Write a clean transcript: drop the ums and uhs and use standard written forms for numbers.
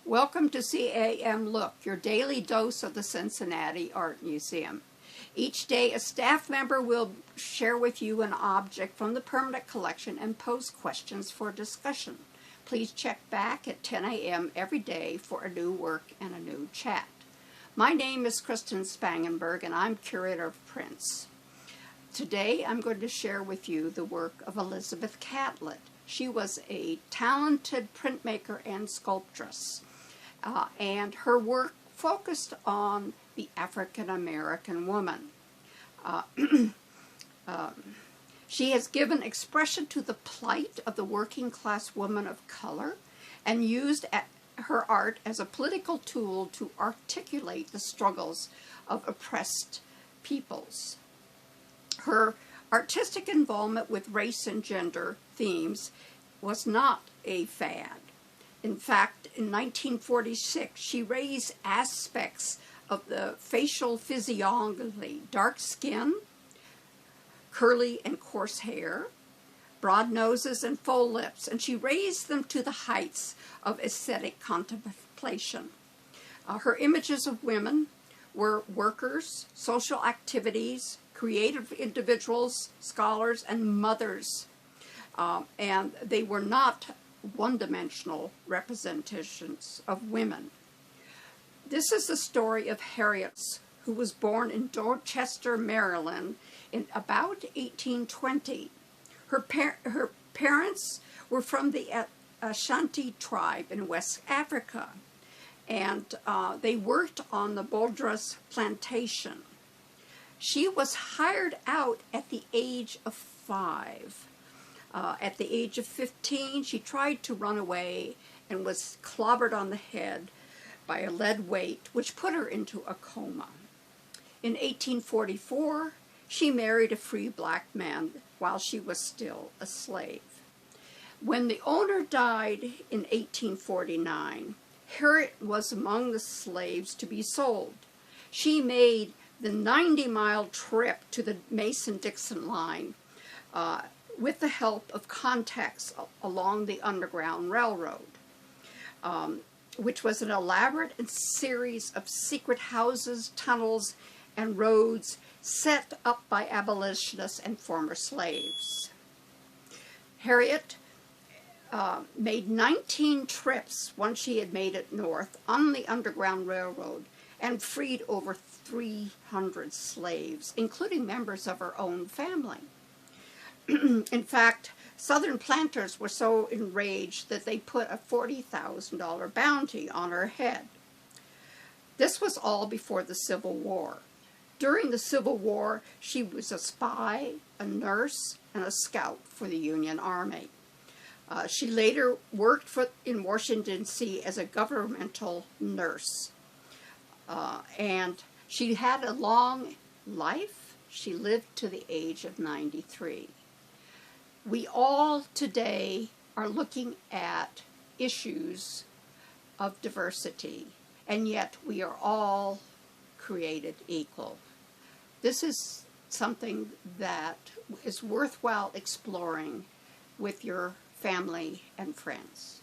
Welcome to CAM Look, your daily dose of the Cincinnati Art Museum. Each day, a staff member will share with you an object from the permanent collection and pose questions for discussion. Please check back at 10 a.m. every day for a new work and a new chat. My name is Kristen Spangenberg, and I'm curator of prints. Today, I'm going to share with you the work of Elizabeth Catlett. She was a talented printmaker and sculptress, and her work focused on the African-American woman. She has given expression to the plight of the working-class woman of color and used her art as a political tool to articulate the struggles of oppressed peoples. Her artistic involvement with race and gender themes was not a fad. In fact, in 1946, she raised aspects of the facial physiognomy: dark skin, curly and coarse hair, broad noses, and full lips, and she raised them to the heights of aesthetic contemplation. Her images of women were workers, social activities, creative individuals, scholars, and mothers, and they were not one-dimensional representations of women. This is the story of Harriet, who was born in Dorchester, Maryland in about 1820. Her parents were from the Ashanti tribe in West Africa, and they worked on the Boldras plantation. She was hired out at the age of 5. At the age of 15, she tried to run away and was clobbered on the head by a lead weight, which put her into a coma. In 1844, she married a free black man while she was still a slave. When the owner died in 1849, Harriet was among the slaves to be sold. She made the 90-mile trip to the Mason-Dixon line with the help of contacts along the Underground Railroad, which was an elaborate series of secret houses, tunnels, and roads set up by abolitionists and former slaves. Harriet made 19 trips once she had made it north on the Underground Railroad and freed over 300 slaves, including members of her own family. In fact, Southern planters were so enraged that they put a $40,000 bounty on her head. This was all before the Civil War. During the Civil War, she was a spy, a nurse, and a scout for the Union Army. She later worked in Washington, D.C. as a governmental nurse. And she had a long life. She lived to the age of 93. We all today are looking at issues of diversity, and yet we are all created equal. This is something that is worthwhile exploring with your family and friends.